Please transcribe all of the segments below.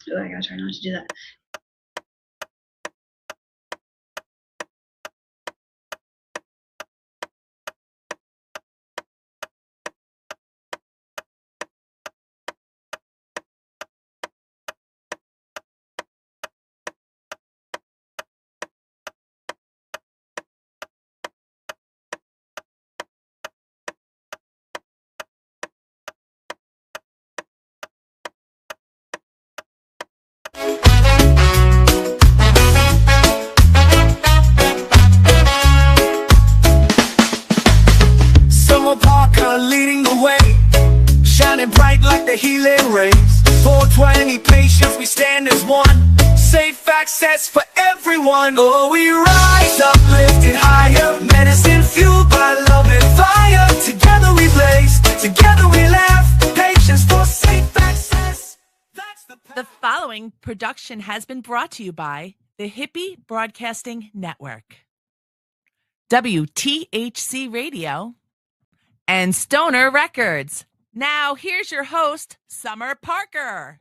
Oh, I gotta try not to do that. Leading the way, shining bright like the healing rays. 420 patients, we stand as one. Safe access for everyone. Oh, we rise up, lifted higher. Medicine fueled by love and fire. Together we blaze, together we laugh. Patients for safe access. That's the following production has been brought to you by the Hippie Broadcasting Network, WTHC Radio, and Stoner Records. Now, here's your host, Summer Parker.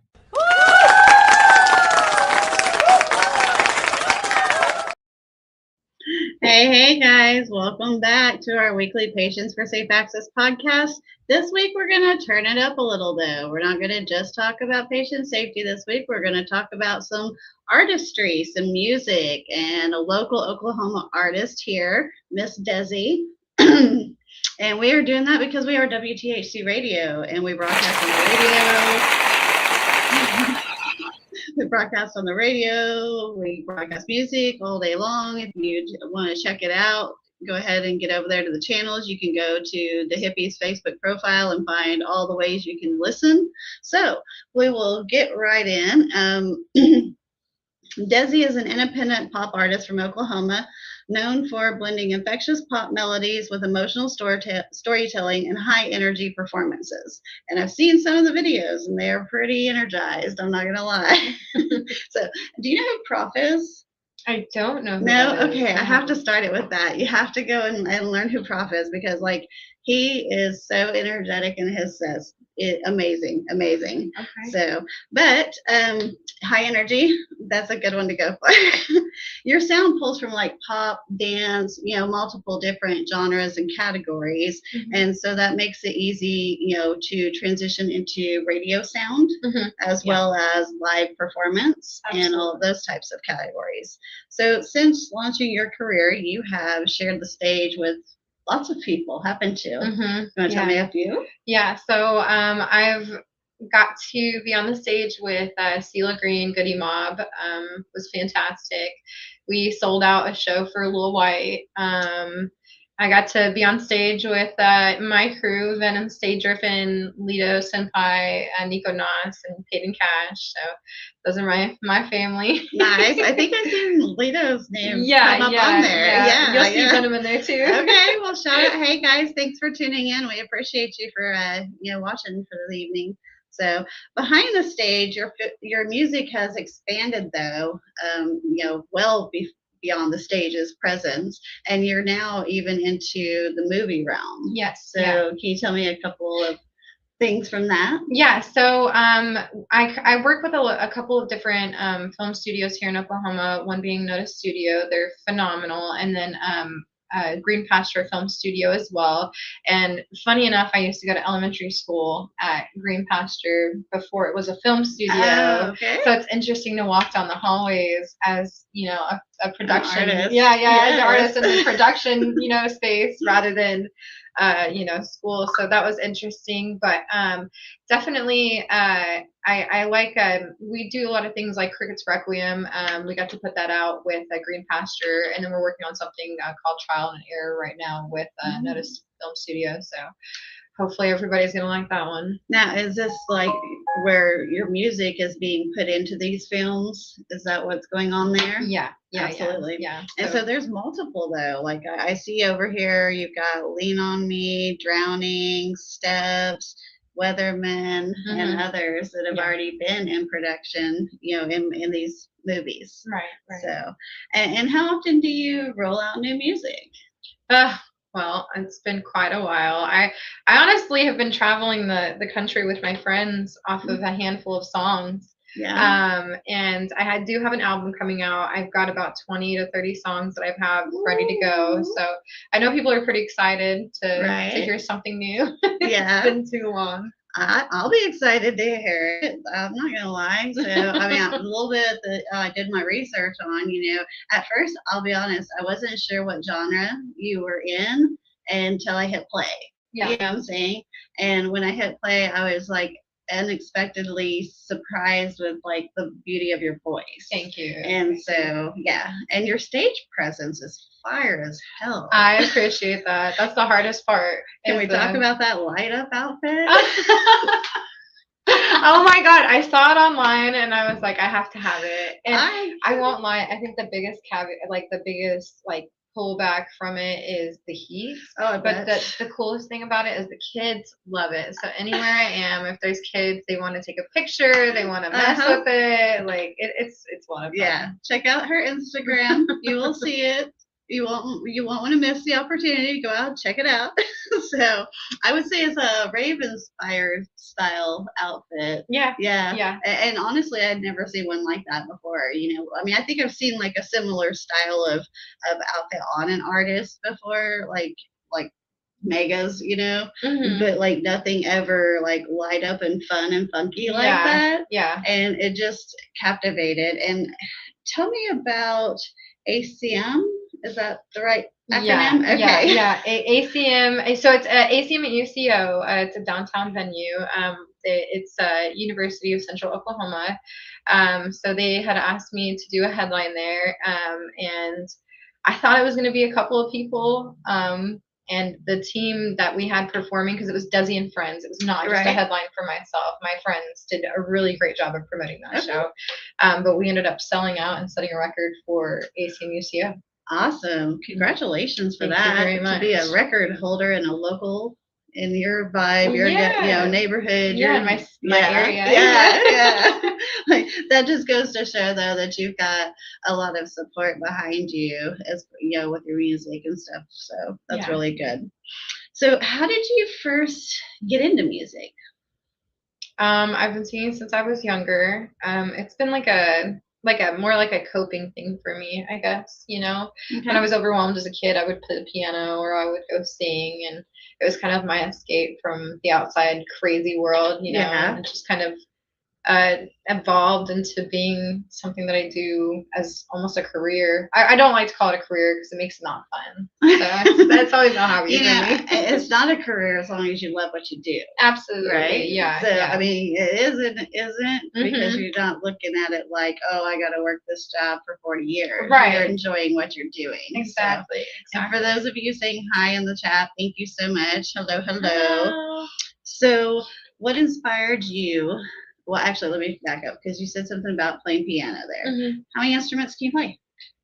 Hey guys, welcome back to our weekly Patients for Safe Access podcast. This week we're going to turn it up a little though. We're not going to just talk about patient safety this week. We're going to talk about some artistry, some music, and a local Oklahoma artist here, Miss Dezii. And we are doing that because we are WTHC Radio and we broadcast on the radio. We broadcast on the radio. We broadcast music all day long. If you want to check it out, go ahead and get over there to the channels. You can go to the Hippies Facebook profile and find all the ways you can listen. So we will get right in. Dezii is an independent pop artist from Oklahoma, known for blending infectious pop melodies with emotional storytelling and high energy performances. And I've seen some of the videos and they're pretty energized, I'm not going to lie. So, do you know who Prof is? I don't know. No? Okay, I have to start it with that. You have to go and learn who Prof is because, like, he is so energetic in his sets. Amazing. Okay. So, but high energy, that's a good one to go for. Your sound pulls from like pop, dance, multiple different genres and categories. Mm-hmm. And so that makes it easy, to transition into radio sound as well as live performance. Absolutely. And all of those types of categories. So since launching your career, you have shared the stage with lots of people, haven't you? You want to tell me a few? Yeah, so I've got to be on the stage with CeeLo Green, Goodie Mob. Was fantastic. We sold out a show for Lil Wyte. I got to be on stage with my crew, Venom Stage Driven, Lido Senpai, Nico Nas, and Peyton Cash. So those are my family. Nice. I think I've seen Lido's name come up on there. Yeah. You'll see Venom in there too. Okay, well, shout out. Hey guys, thanks for tuning in. We appreciate you for watching for the evening. So behind the stage, your music has expanded though, well beyond the stage's presence, and you're now even into the movie realm. Yes. So can you tell me a couple of things from that? Yeah, so I work with a couple of different film studios here in Oklahoma, one being Notice Studio. They're phenomenal. And then Green Pasture Film Studio as well. And funny enough, I used to go to elementary school at Green Pasture before it was a film studio. Oh, okay. So it's interesting to walk down the hallways as, a production. An artist. As an artist in the production, space rather than school. So that was interesting, but definitely I like, we do a lot of things like Crickets Requiem. We got to put that out with Green Pasture, and then we're working on something called Trial and Error right now with Notice Film Studio. So hopefully everybody's going to like that one. Now, is this like where your music is being put into these films? Is that what's going on there? Yeah. Absolutely. Yeah. And so there's multiple though. Like I see over here, you've got Lean on Me, Drowning, Steps, Weatherman, and others that have already been in production, in these movies. Right. So, and how often do you roll out new music? Well, it's been quite a while. I honestly have been traveling the country with my friends off of a handful of songs. Yeah. And I do have an album coming out. I've got about 20 to 30 songs that I have ready to go. Ooh. So I know people are pretty excited to Right. hear something new. Yeah. It's been too long. I'll be excited to hear it. I'm not gonna lie. So I mean, a little bit that I did my research on. At first, I'll be honest, I wasn't sure what genre you were in until I hit play. Yeah. You know what I'm saying? And when I hit play, I was like unexpectedly surprised with like the beauty of your voice. Thank you. And so yeah, and your stage presence is fire as hell. I appreciate that. That's the hardest part. Can we talk about that light up outfit? Oh my God. I saw it online and I was like, I have to have it. And I won't lie. I think the biggest caveat, like the biggest like pullback from it is the heat. Oh, but the coolest thing about it is the kids love it. So anywhere I am, if there's kids, they want to take a picture, they want to mess with it. Like it's a lot of fun. Yeah. Check out her Instagram. You will see it. You won't want to miss the opportunity to go out and check it out. So I would say it's a rave-inspired style outfit. Yeah. And honestly, I'd never seen one like that before. I mean, I think I've seen like a similar style of outfit on an artist before, like megas, but like nothing ever like light up and fun and funky like that. Yeah. And it just captivated. And tell me about ACM. Is that the right acronym? Okay. Yeah. ACM. So it's ACM UCO. It's a downtown venue. It's University of Central Oklahoma. So they had asked me to do a headline there, and I thought it was going to be a couple of people. And the team that we had performing, because it was Dezii and friends, it was not just a headline for myself. My friends did a really great job of promoting that show. But we ended up selling out and setting a record for ACM UCO. Awesome. Congratulations for Thank you that. very much. To be a record holder in a local, in your vibe, your neighborhood. Yeah, in my area. Yeah. Like, that just goes to show, though, that you've got a lot of support behind you, as with your music and stuff. So that's really good. So how did you first get into music? I've been singing since I was younger. It's been like a more like a coping thing for me, I guess. When I was overwhelmed as a kid, I would play the piano or I would go sing, and it was kind of my escape from the outside crazy world, and it just kind of evolved into being something that I do as almost a career. I don't like to call it a career because it makes it not fun. So that's always a hobby for me. It's not a career as long as you love what you do. Absolutely. Right? Yeah. So, I mean, it isn't because you're not looking at it like, oh, I got to work this job for 40 years. Right. You're enjoying what you're doing. Exactly. And for those of you saying hi in the chat, thank you so much. Hello. So what inspired you? Well, actually, let me back up because you said something about playing piano there. How many instruments can you play?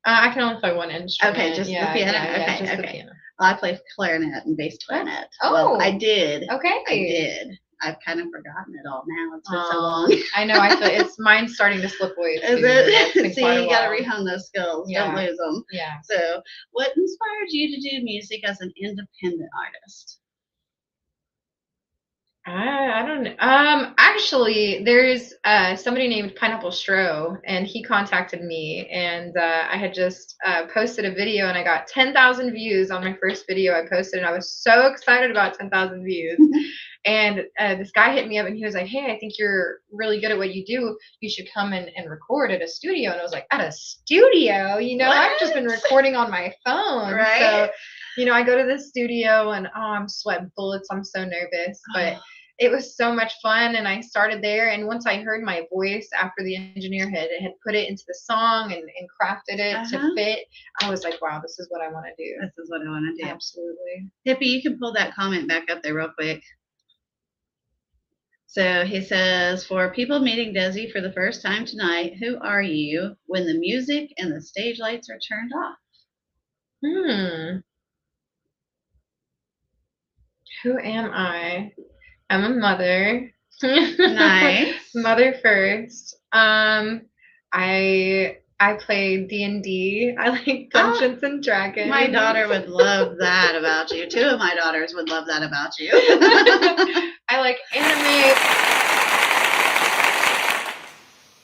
I can only play one instrument. Okay, just the piano? Yeah, just okay. the piano. Well, I play clarinet and bass clarinet. Oh. Well, I did. Okay. I did. I've kind of forgotten it all now. It's been so long. I know. I feel mine's starting to slip away. Is it? See, you got to rehone those skills. Yeah. Don't lose them. Yeah. So, what inspired you to do music as an independent artist? I don't know. Actually, there's somebody named Pineapple Stro, and he contacted me, and I had just posted a video, and I got 10,000 views on my first video I posted, and I was so excited about 10,000 views. And this guy hit me up, and he was like, "Hey, I think you're really good at what you do. You should come and record at a studio." And I was like, "At a studio? I've just been recording on my phone." Right. So, I go to the studio, and I'm sweating bullets. I'm so nervous, but it was so much fun, and I started there. And once I heard my voice after the engineer had put it into the song and crafted it to fit, I was like, wow, this is what I want to do. This is what I want to do. Absolutely. Hippie, you can pull that comment back up there real quick. So he says, for people meeting Dezii for the first time tonight, who are you when the music and the stage lights are turned off? Who am I? I'm a mother. Nice. Mother first. I play D&D. I like Dungeons and Dragons. My daughter would love that about you. Two of my daughters would love that about you. I like anime.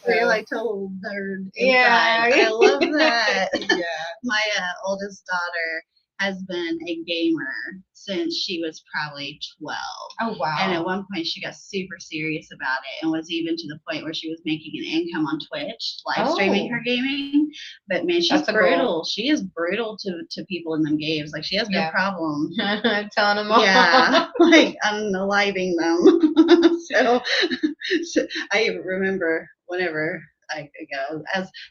So you're like total nerd inside. Yeah. I love that. Yeah. My oldest daughter has been a gamer since she was probably 12. Oh wow. And at one point she got super serious about it and was even to the point where she was making an income on Twitch, live streaming her gaming. But man, she's brutal. She is brutal to people in them games. Like she has no problem telling them all. Yeah, like unaliving them. so I remember whenever I go,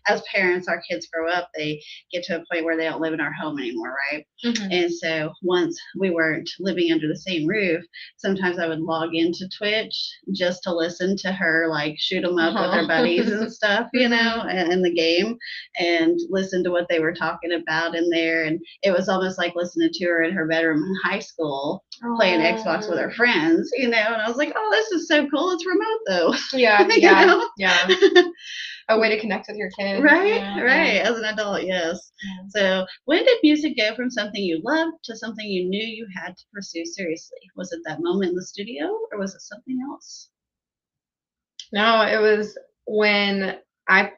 as parents, our kids grow up, they get to a point where they don't live in our home anymore, right? And so once we weren't living under the same roof, sometimes I would log into Twitch just to listen to her like shoot them up with her buddies and stuff, you know, in the game, and listen to what they were talking about in there. And it was almost like listening to her in her bedroom in high school playing Xbox with her friends, you know. And I was like, oh, this is so cool. It's remote though. Yeah, you know? yeah. A way to connect with your kids. Right. As an adult, yes. So when did music go from something you loved to something you knew you had to pursue seriously? Was it that moment in the studio or was it something else? No, it was when I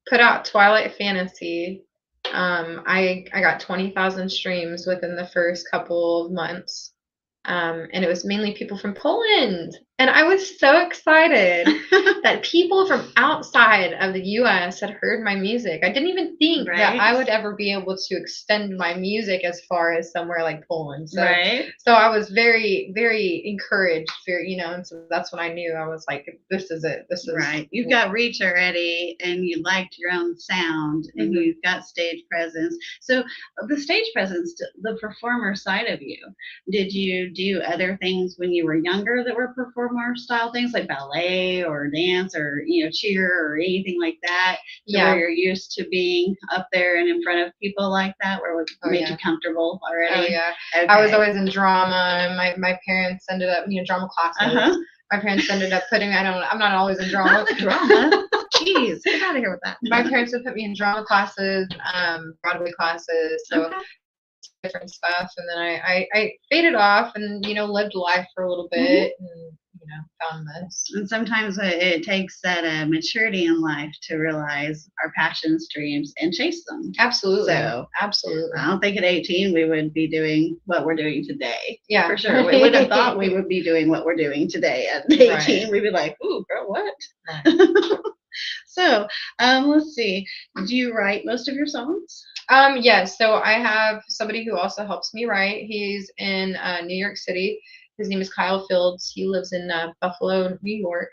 put out Twilight Fantasy. I got 20,000 streams within the first couple of months. And it was mainly people from Poland. And I was so excited that people from outside of the US had heard my music. I didn't even think that I would ever be able to extend my music as far as somewhere like Poland. So, so I was very, very encouraged, you know, and so that's when I knew. I was like, this is it. This is right. You've got reach already and you liked your own sound and you've got stage presence. So the stage presence, the performer side of you, did you do other things when you were younger that were performer style things like ballet or dance or, you know, cheer or anything like that? Where you're used to being up there and in front of people like that, where it made you comfortable already? Okay. I was always in drama, and my parents ended up, you know, drama classes. My parents ended up putting me, I'm not always in drama. Drama? Jeez, get out of here with that. My parents would put me in drama classes, Broadway classes, so different stuff. And then I faded off and, you know, lived life for a little bit and, you know, found this. And sometimes it takes that maturity in life to realize our passion streams and chase them. Absolutely. So, absolutely. I don't think at 18 we would be doing what we're doing today. Yeah. For sure. We wouldn't have thought we would be doing what we're doing today. At 18, we'd be like, ooh, girl, what? So, let's see. Do you write most of your songs? Yes. So I have somebody who also helps me write. He's in New York City. His name is Kyle Fields. He lives in Buffalo, New York.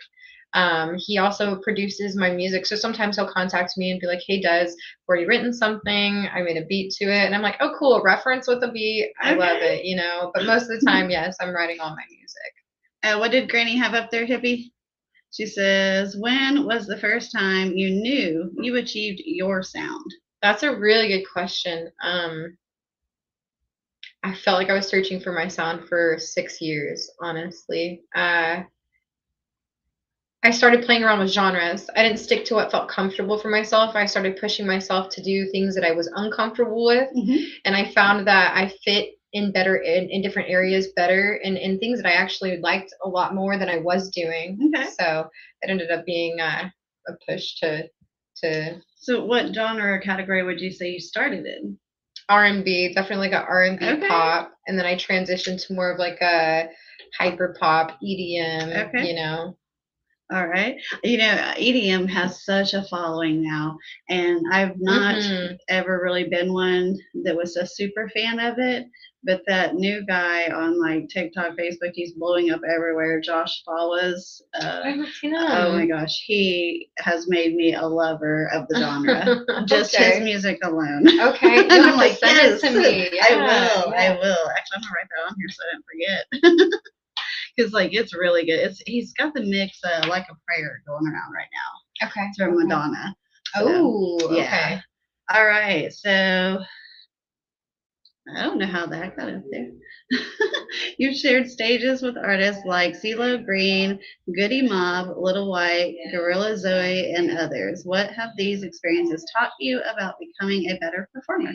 He also produces my music. So sometimes he'll contact me and be like, hey, Des, I've already written something. I made a beat to it. And I'm like, oh, cool. A reference with a beat. I love it, you know. But most of the time, yes, I'm writing all my music. What did Granny have up there, Hippie? She says, when was the first time you knew you achieved your sound? That's a really good question. I felt like I was searching for my sound for 6 years, honestly. I started playing around with genres. I didn't stick to what felt comfortable for myself. I started pushing myself to do things that I was uncomfortable with. And I found that I fit in better in different areas better and in things that I actually liked a lot more than I was doing. So it ended up being a push to. So what genre or category would you say you started in? R&B, definitely got R&B pop, and then I transitioned to more of like a hyper pop EDM, you know. All right. You know, EDM has such a following now, and I've not ever really been one that was a super fan of it. But that new guy on like TikTok, Facebook, he's blowing up everywhere. Josh Follows. I haven't seen him. Oh my gosh, he has made me a lover of the genre. Just his music alone. Okay, you have to send it to me. I will. Actually, I'm gonna write that on here so I don't forget. Because like it's really good. He's got the mix Like a Prayer going around right now. Okay. It's from Madonna. So, oh, okay. All right. So I don't know how that got up there. You've shared stages with artists like CeeLo Green, Goodie Mob, Lil Wyte, Gorilla Zoe, and others. What have these experiences taught you about becoming a better performer?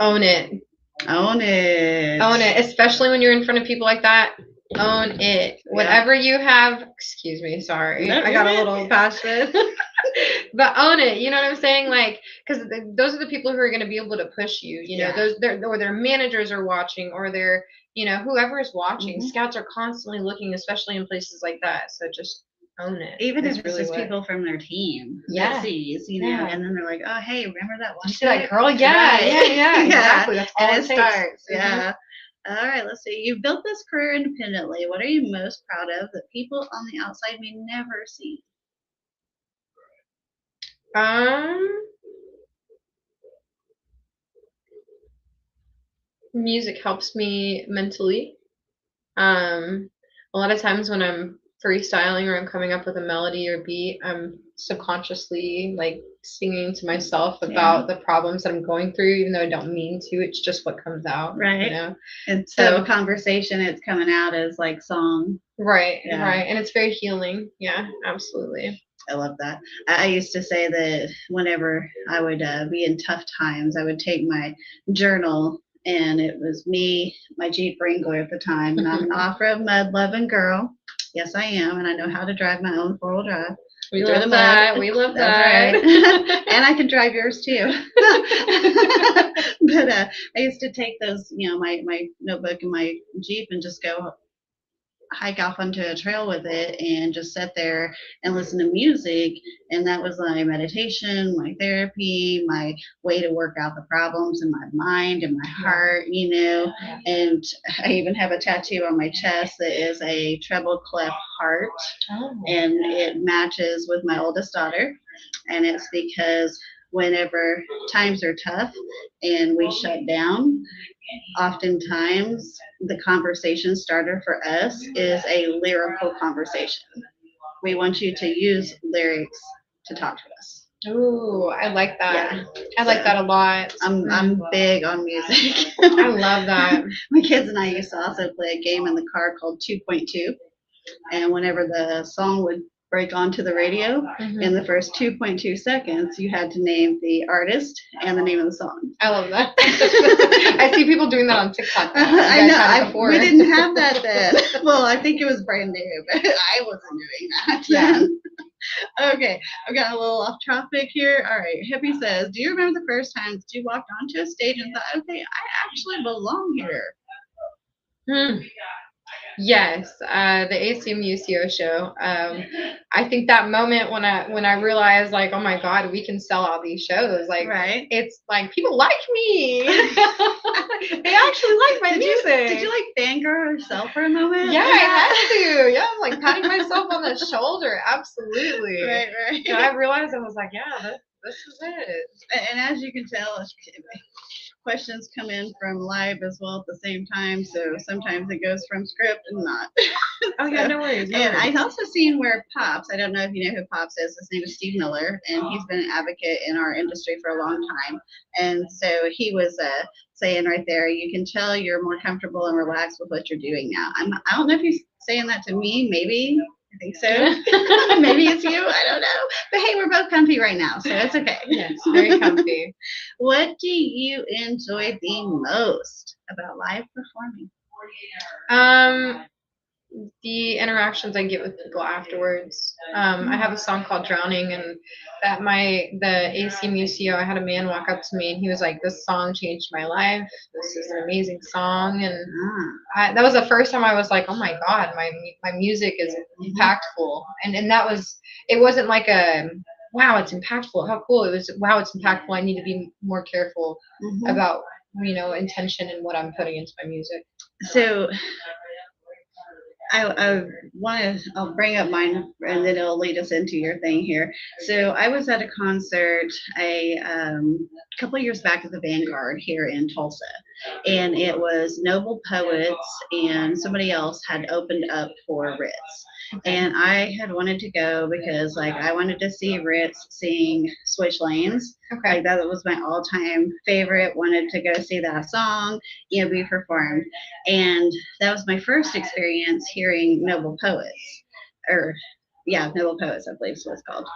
Own it. Own it. Own it, especially when you're in front of people like that. Own it. Yeah. Whatever you have, excuse me, sorry. No, I got a you're little passionate. But own it. You know what I'm saying? Like, because those are the people who are going to be able to push you. You know, Yeah. those their managers are watching, or their, you know, whoever is watching. Mhm. Scouts are constantly looking, especially in places like that. So just own it. Even is if it's really just what- people from their team Yeah. that sees, you know, Yeah. and then they're like, oh, hey, remember that one Just be like, chick? girl, yeah, Right. yeah, exactly. That's all And it it takes. starts. Mhm. Yeah. All right, let's see. You've built this career independently. What are you most proud of that people on the outside may never see? Music helps me mentally. A lot of times when I'm freestyling or I'm coming up with a melody or beat, I'm subconsciously like singing to myself about the problems that I'm going through, even though I don't mean to. It's just what comes out, Right. you know? Instead of So- a conversation, it's coming out as like song. Right, Yeah. right. And it's very healing. Yeah, absolutely. I love that. I used to say that whenever I would be in tough times, I would take my journal, and it was me, my Jeep Wrangler at the time, and I'm an off-road mud loving girl. Yes, I am, and I know how to drive my own four-wheel drive. We Through love the mud. that. We love That's that. right. And I can drive yours too. But I used to take those, you know, my notebook and my Jeep and just go hike off onto a trail with it and just sit there and listen to music. And that was my meditation, my therapy, my way to work out the problems in my mind and my heart, you know. And I even have a tattoo on my chest that is a treble clef heart, and it matches with my oldest daughter. And it's because whenever times are tough and we shut down, oftentimes the conversation starter for us is a lyrical conversation. We want you to use lyrics to talk to us. Ooh, I like that. Yeah. I like So, that a lot. I'm big on music. I love that. My kids and I used to also play a game in the car called 2.2. And whenever the song would break onto the radio, in the first 2.2 seconds, you had to name the artist and the name of the song. I love that. I see people doing that on TikTok. Now. I You guys had it know. before. We didn't have that then. Well, I think it was brand new, but I wasn't doing that. Yeah. Okay, I've got a little off topic here. All right, Hippie says, do you remember the first time that you walked onto a stage and thought, okay, I actually belong here? Yes, the ACM UCO show. I think that moment when I realized, like, oh my God, we can sell out these shows. Like, Right. it's like people like me. They actually like my music. Did you like fangirl yourself for a moment? Yeah, I had to. Yeah, I'm like patting myself on the shoulder. Absolutely. Right. And I realized, I was like, yeah, this is it. And as you can tell, questions come in from live as well at the same time, so sometimes it goes from script and not. Oh yeah, no worries. And I've also seen where Pops, I don't know if you know who Pops is, his name is Steve Miller, and he's been an advocate in our industry for a long time. And so he was saying right there, you can tell you're more comfortable and relaxed with what you're doing now. I don't know if he's saying that to me, maybe. I think so. Maybe it's you. I don't know. But hey, we're both comfy right now, so it's okay. Yes, very comfy. What do you enjoy the most about live performing? The interactions I get with people afterwards. I have a song called Drowning, and that the ACM UCO, I had a man walk up to me and he was like, this song changed my life. This is an amazing song. And that was the first time I was like, oh my God, my music is impactful. And it wasn't like wow, it's impactful. How cool. It was, wow, it's impactful. I need to be more careful about, intention and what I'm putting into my music. So I'll bring up mine and then it'll lead us into your thing here. So I was at a concert a couple of years back at the Vanguard here in Tulsa, and it was Noble Poets and somebody else had opened up for Ritz. And I had wanted to go because I wanted to see Ritz sing Switch Lanes. Okay. Like that was my all-time favorite. Wanted to go see that song, be performed. And that was my first experience hearing Noble Poets. Noble Poets, I believe is what it's called.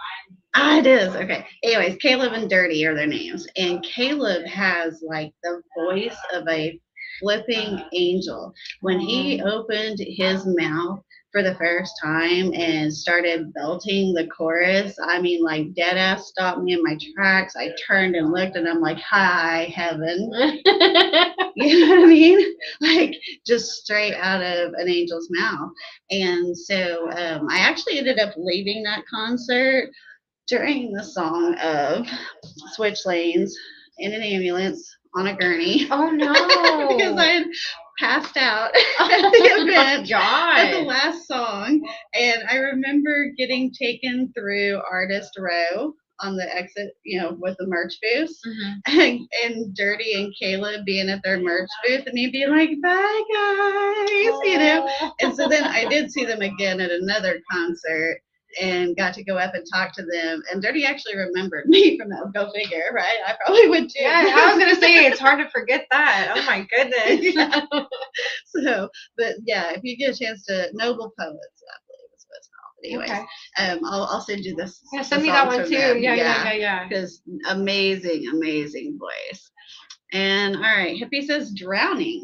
It is. Okay. Anyways, Caleb and Dirty are their names. And Caleb has the voice of a flipping angel. When he opened his mouth for the first time and started belting the chorus, I mean, like dead ass stopped me in my tracks. I turned and looked, and I'm like, "Hi, heaven." You know what I mean? Like just straight out of an angel's mouth. And so I actually ended up leaving that concert during the song of Switch Lanes in an ambulance on a gurney. Oh no! Because I had passed out at the event at the God. last song. And I remember getting taken through Artist Row on the exit, with the merch booth, and Dirty and Caleb being at their merch booth, and he'd be like, "Bye, guys," And so then I did see them again at another concert and got to go up and talk to them. And Dirty actually remembered me from that. Go figure, right? I probably would too. Yeah, I was gonna say it's hard to forget that. Oh my goodness. Yeah. So, but yeah, if you get a chance to Noble Poets, I believe is what it's called. But anyways, I'll send you this. Yeah, send me that one too. Yeah. Because amazing voice. And all right, Hippie says drowning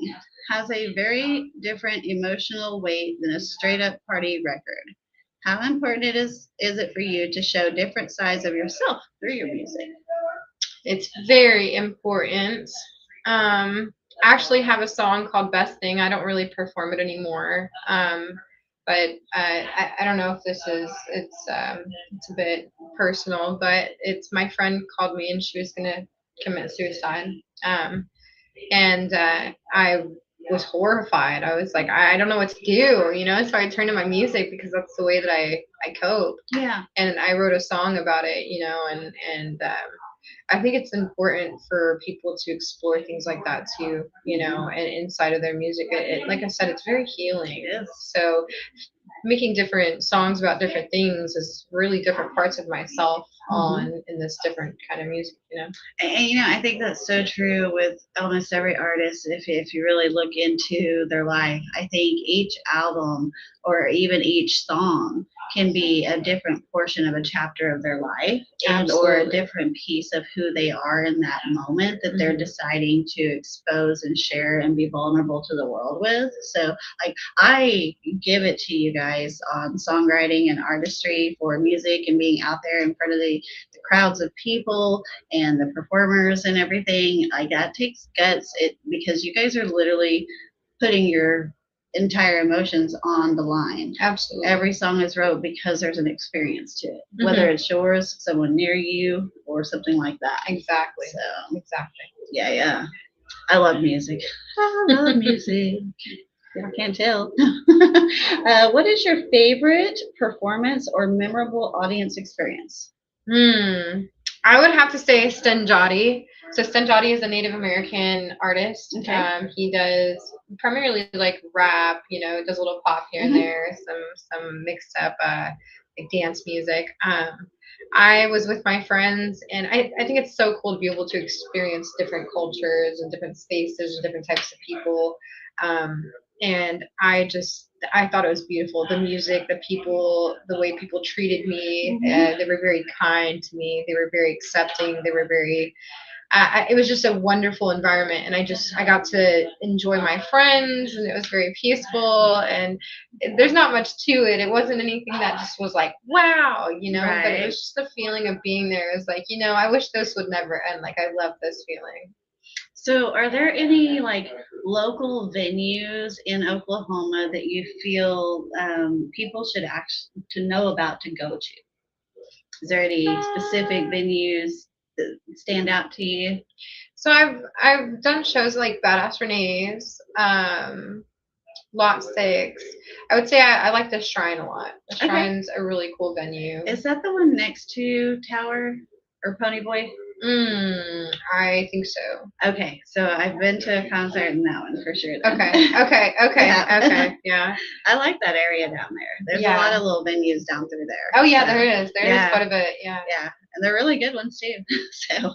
has a very different emotional weight than a straight up party record. How important is it for you to show different sides of yourself through your music? It's very important. I actually have a song called Best Thing. I don't really perform it anymore. But I don't know if it's a bit personal, but it's my friend called me and she was gonna commit suicide. And I was horrified. I was like, I don't know what to do, so I turned to my music because that's the way that I cope. Yeah. And I wrote a song about it, and I think it's important for people to explore things like that too, and inside of their music. It like I said, it's very healing. It is. So making different songs about different things is really different parts of myself in this different kind of music, And I think that's so true with almost every artist. If you really look into their life, I think each album or even each song can be a different portion of a chapter of their life, or a different piece of who they are in that moment that they're deciding to expose and share and be vulnerable to the world with. So like I give it to you guys on songwriting and artistry for music and being out there in front of the crowds of people and the performers and everything. Like that takes guts, because you guys are literally putting your entire emotions on the line. Absolutely. Every song is wrote because there's an experience to it, whether it's yours, someone near you, or something like that. Exactly. So exactly. Yeah. I love music. I love music. I can't tell. What is your favorite performance or memorable audience experience? I would have to say Stenjati. So Stenjati is a Native American artist. Okay. He does primarily like rap, does a little pop here and there, some mixed up like dance music. I was with my friends, and I think it's so cool to be able to experience different cultures and different spaces and different types of people. And I thought it was beautiful. The music, the people, the way people treated me, they were very kind to me. They were very accepting. They were very, it was just a wonderful environment. And I got to enjoy my friends, and it was very peaceful. And there's not much to it. It wasn't anything that just was like, wow, Right. but it was just the feeling of being there. It was like, I wish this would never end. Like, I love this feeling. So are there any like local venues in Oklahoma that you feel people should actually to know about to go to? Is there any specific venues that stand out to you? So I've done shows like Badass Renee's, Lot 6. I would say I like the Shrine a lot. The Shrine's a really cool venue. Is that the one next to Tower or Ponyboy? I think so. Okay, so I've been to a concert in that one for sure. Then. Okay. Yeah. I like that area down there. There's a lot of little venues down through there. Oh yeah, there is. There is quite a bit. Yeah. Yeah, and they're really good ones too. So,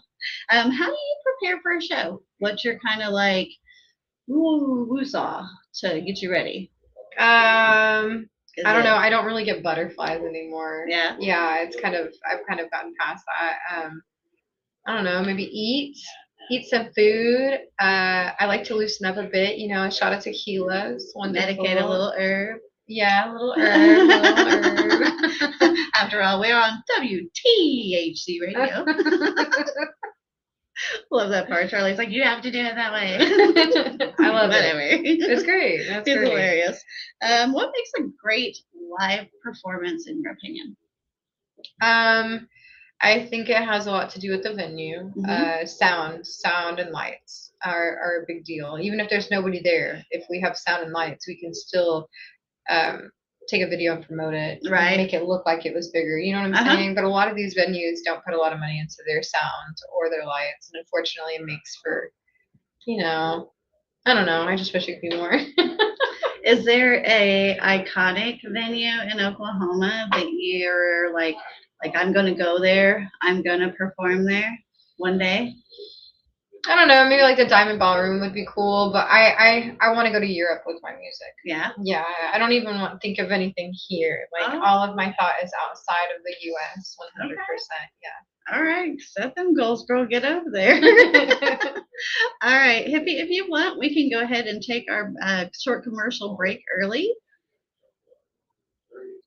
how do you prepare for a show? What's your kind of like woo-saw to get you ready? I don't know. I don't really get butterflies anymore. Yeah. Yeah, I've kind of gotten past that. I don't know, maybe eat. eat some food. I like to loosen up a bit. You know, a shot of tequila is wonderful. Medicate a little herb. Yeah, a little herb, a little herb. After all, we're on WTHC radio. Love that part. Charlie's like, you have to do it that way. I love Whatever. it. It's great. That's It's great. hilarious. What makes a great live performance in your opinion? I think it has a lot to do with the venue. Sound and lights are a big deal. Even if there's nobody there, if we have sound and lights, we can still take a video and promote it, Right. And make it look like it was bigger. You know what I'm saying? But a lot of these venues don't put a lot of money into their sound or their lights, and unfortunately, it makes for, you know, I don't know. I just wish it could be more. Is there a iconic venue in Oklahoma that you're like I'm gonna go there, I'm gonna perform there one day? I don't know. Maybe like the Diamond Ballroom would be cool, but I want to go to Europe with my music. Yeah. Yeah, I don't even want to think of anything here. Like Oh. all of my thought is outside of the U.S. 100%. All right, set them goals, girl. Get over there. Yeah. All right, Hippie, if you want, we can go ahead and take our short commercial break early.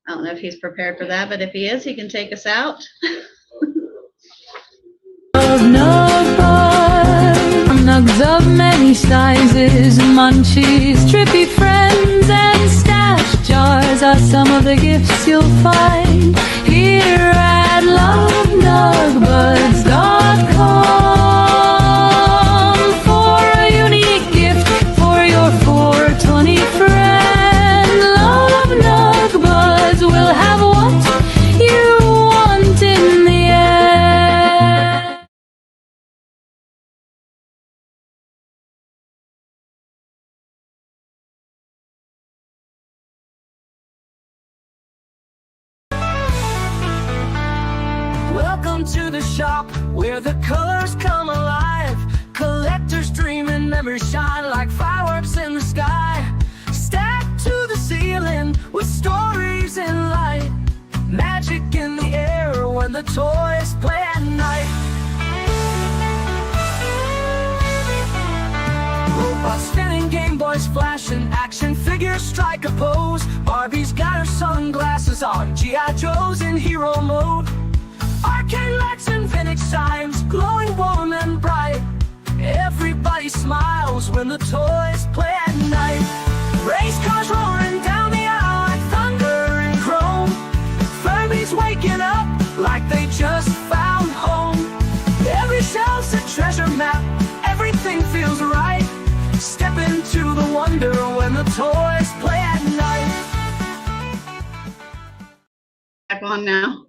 I don't know if he's prepared for that, but if he is, he can take us out. Nugs of many sizes, munchies, trippy friends, and stash jars are some of the gifts you'll find here at lovenugbuds.com for a unique gift for your 420 friend. Love Nug Buds will have what you want in the end. Welcome to the shop where the colors come alive. Collectors dream and memories shine like fireworks in the sky. Stacked to the ceiling with stories in light. Magic in the air when the toys play at night. Robots spinning, Game Boys flashing, action figures strike a pose. Barbie's got her sunglasses on, G.I. Joe's in hero mode. Arcade lights and vintage signs, glowing warm and bright. Everybody smiles when the toys play at night. Race cars roaring down the aisle like thunder and chrome. Furby's waking up like they just found home. Every shelf's a treasure map, everything feels right. Step into the wonder when the toys play at night. Back on now.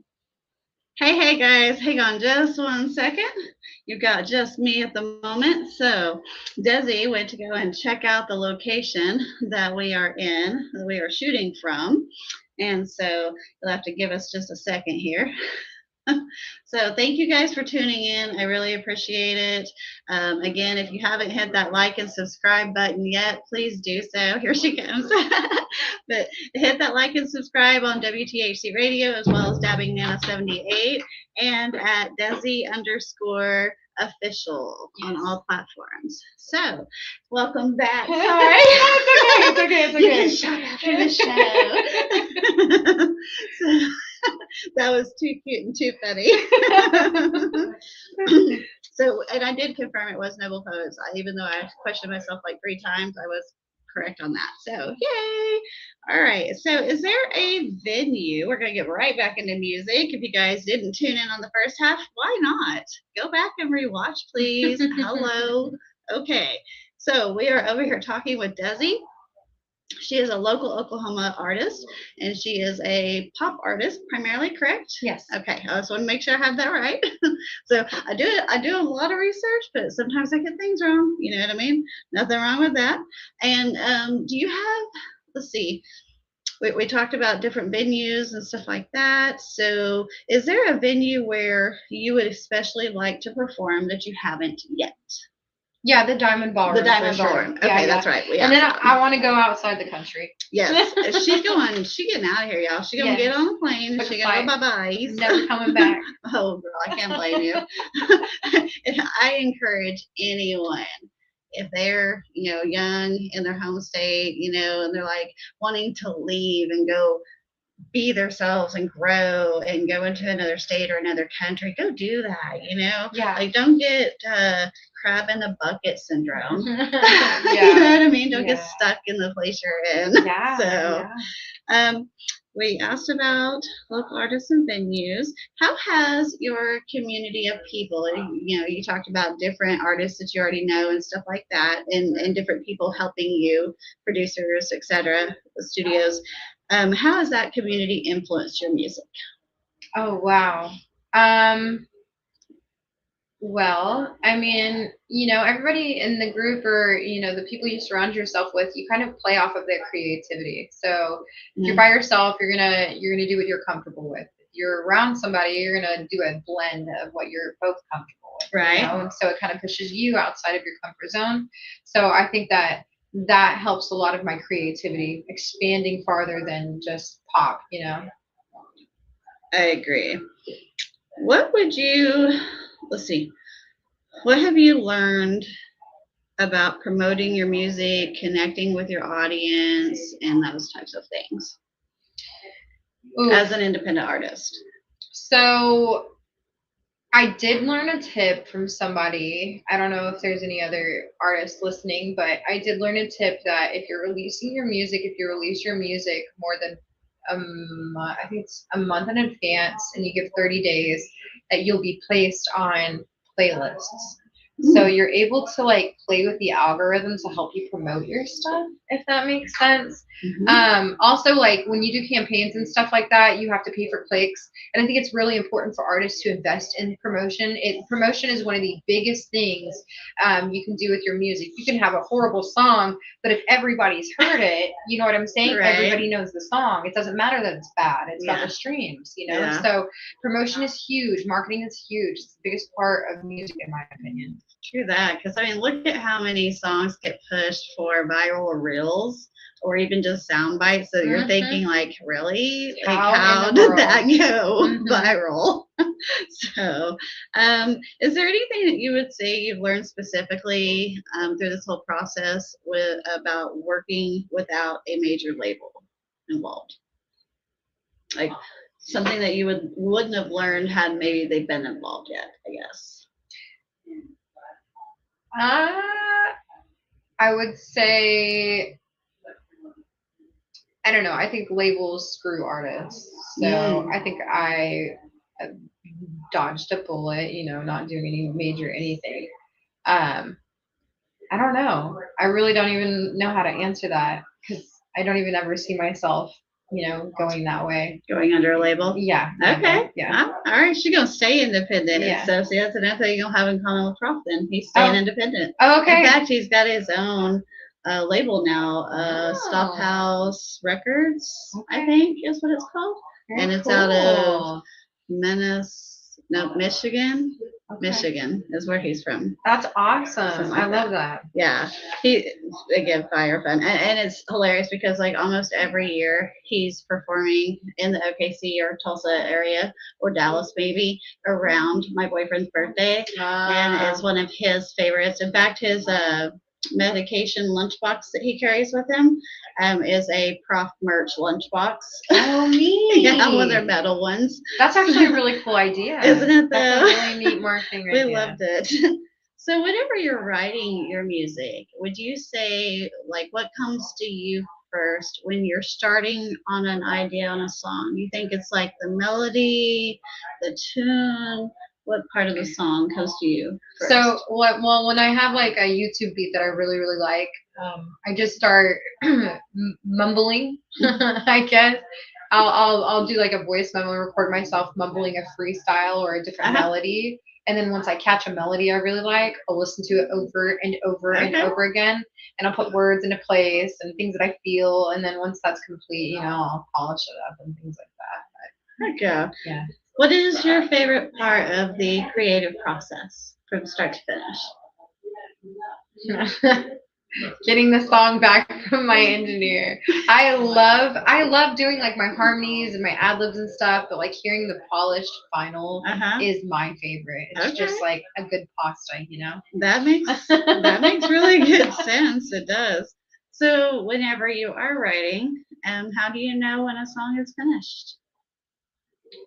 Hey guys, hang on just 1 second. You've got just me at the moment. So Dezii went to go and check out the location that we are in, that we are shooting from. And so you'll have to give us just a second here. So thank you guys for tuning in. I really appreciate it. Again, if you haven't hit that like and subscribe button yet, please do so. Here she comes. But hit that like and subscribe on WTHC Radio as well as Dabbing Nana 78 and at Dezii_official on all platforms. So welcome back. Sorry. It's okay. You can shout after the show. That was too cute and too funny. So, and I did confirm it was Noble Poets. Even though I questioned myself like 3 times, I was correct on that. So, yay! All right. So, is there a venue? We're going to get right back into music. If you guys didn't tune in on the first half, why not? Go back and rewatch, please. Hello. Okay. So, we are over here talking with Dezii. She is a local Oklahoma artist, and she is a pop artist primarily, correct? Yes. Okay, I just want to make sure I have that right. So I do a lot of research, but sometimes I get things wrong. You know what I mean? Nothing wrong with that. And do you have? Let's see. We talked about different venues and stuff like that. So is there a venue where you would especially like to perform that you haven't yet? Yeah, the Diamond Ballroom. The Diamond for sure. Ballroom. Okay, that's right. Yeah. And then I want to go outside the country. Yes, she getting out of here, y'all. She gonna get on a plane. Book She a gonna go flight. bye-bye. Never coming back. Oh, girl, I can't blame you. And I encourage anyone, if they're, young in their home state, and they're like wanting to leave and go be themselves and grow and go into another state or another country, go do that, Yeah. Like, don't get crab in the bucket syndrome. Yeah. You know what I mean? Don't get Yeah. stuck in the place you're in. Yeah. So, we asked about local artists and venues. How has your community of people, you talked about different artists that you already know and stuff like that, and different people helping you, producers, etc., studios. How has that community influenced your music? Oh, wow. Well, I mean, everybody in the group or, the people you surround yourself with, you kind of play off of their creativity. So if you're by yourself, you're gonna do what you're comfortable with. If you're around somebody, you're gonna do a blend of what you're both comfortable with. Right. And so it kind of pushes you outside of your comfort zone. So I think that helps a lot of my creativity expanding farther than just pop, I agree. What would you, let's see, what have you learned about promoting your music, connecting with your audience, and those types of things as an independent artist? So I did learn a tip from somebody. I don't know if there's any other artists listening, but I did learn a tip that if you release your music more than I think it's a month in advance and you give 30 days, that you'll be placed on playlists. So you're able to like play with the algorithm to help you promote your stuff, if that makes sense. Also, like when you do campaigns and stuff like that, you have to pay for clicks. And I think it's really important for artists to invest in promotion. Promotion is one of the biggest things you can do with your music. You can have a horrible song, but if everybody's heard it, you know what I'm saying? Right. Everybody knows the song. It doesn't matter that it's bad. It's about the streams, Yeah. So promotion is huge. Marketing is huge. It's the biggest part of music, in my opinion. True that, because I mean, look at how many songs get pushed for viral reels or even just sound bites. So you're thinking, like, really? Like, how did that go viral? So, is there anything that you would say you've learned specifically through this whole process about working without a major label involved? Like something that you wouldn't have learned had maybe they've been involved yet, I guess. I would say, I don't know. I think labels screw artists. So I think I dodged a bullet, not doing any major anything. I don't know. I really don't even know how to answer that because I don't even ever see myself, going that way. Going under a label? Yeah. Okay. Yeah. All right. She's going to stay independent. Yeah. So see, that's another thing you'll have in common with Prof then. He's staying independent. Oh, okay. In fact, he's got his own label now, Stop House Records, I think is what it's called. Very and it's cool. out of Michigan. Okay. Michigan is where he's from. That's awesome. Something like I love that. Yeah, he again fire fun, and it's hilarious because like almost every year he's performing in the OKC or Tulsa area or Dallas maybe around my boyfriend's birthday, and it's one of his favorites. In fact, his medication lunchbox that he carries with him is a Prof merch lunchbox. Oh, neat. Yeah, one of their metal ones. That's actually a really cool idea. Isn't it, though? That's a really neat marketing idea. We loved it. So whenever you're writing your music, would you say, like, what comes to you first when you're starting on an idea on a song? You think it's like the melody, the tune? What part of the song comes to you first? So, well, when I have like a YouTube beat that I really, really like, I just start mumbling. I guess I'll do like a voice memo, record myself mumbling a freestyle or a different melody, and then once I catch a melody I really like, I'll listen to it over and over and over again, and I'll put words into place and things that I feel, and then once that's complete, I'll polish it up and things like that. Heck yeah. Yeah. What is your favorite part of the creative process from start to finish? Getting the song back from my engineer. I love doing like my harmonies and my ad libs and stuff, but like hearing the polished final is my favorite. It's just like a good pasta, you know. That makes really good sense. It does. So whenever you are writing, how do you know when a song is finished?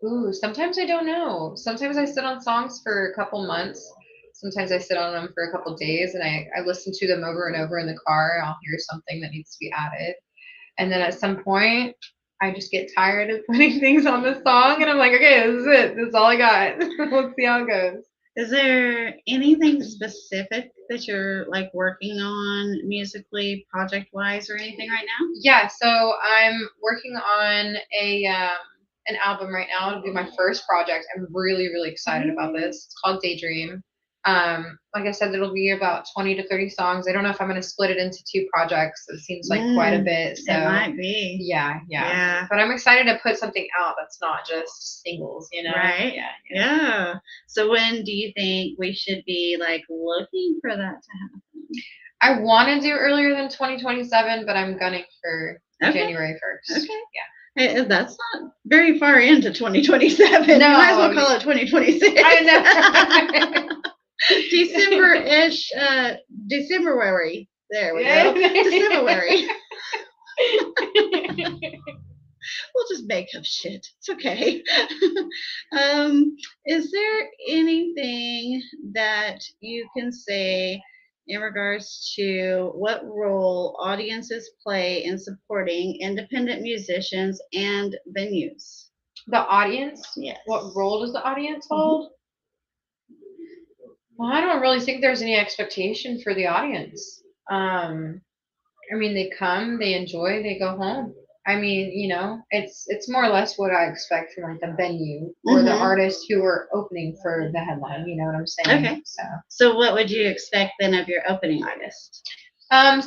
Ooh, sometimes I don't know. Sometimes I sit on songs for a couple months. Sometimes I sit on them for a couple days and I listen to them over and over in the car. I'll hear something that needs to be added. And then at some point, I just get tired of putting things on the song and I'm like, okay, this is it. This is all I got. Let's see how it goes. Is there anything specific that you're like working on musically, project wise, or anything right now? Yeah, so I'm working on an album right now. It'll be my first project. I'm really, really excited about this. It's called Daydream. Like I said, it'll be about 20 to 30 songs. I don't know if I'm going to split it into 2 projects. It seems like quite a bit. So it might be. Yeah. But I'm excited to put something out that's not just singles, you know? Right. Yeah. So when do you think we should be like looking for that to happen? I want to do earlier than 2027, but I'm gunning for January 1st. Okay. Yeah. Hey, that's not very far into 2027. No, you might as well call it 2026. I know. December-ish, Decemberary. There we go. Decemberary. We'll just make up shit. It's okay. Is there anything that you can say in regards to what role audiences play in supporting independent musicians and venues? The audience? Yes. What role does the audience hold? Well, I don't really think there's any expectation for the audience. I mean, they come, they enjoy, they go home. I mean, you know, it's more or less what I expect from like the venue or the artists who are opening for the headline. You know what I'm saying? Okay. So what would you expect then of your opening artist?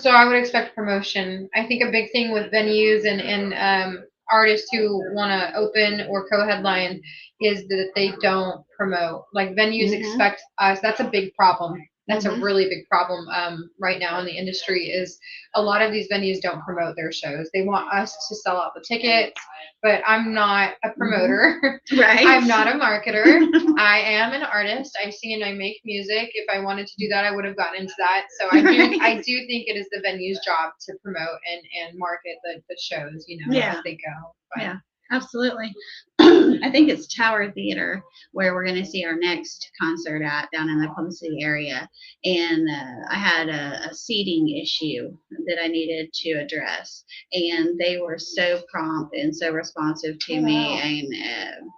So I would expect promotion. I think a big thing with venues and artists who want to open or co-headline is that they don't promote. Like venues expect us. That's a big problem. That's a really big problem right now in the industry is a lot of these venues don't promote their shows. They want us to sell out the tickets, but I'm not a promoter. Right. I'm not a marketer. I am an artist. I sing and I make music. If I wanted to do that, I would have gotten into that. So I do think it is the venue's job to promote and market the shows, you know, as they go. But, yeah. Absolutely. I think it's Tower Theater where we're going to see our next concert at down in the Plum City area. And I had a seating issue that I needed to address. And they were so prompt and so responsive to me and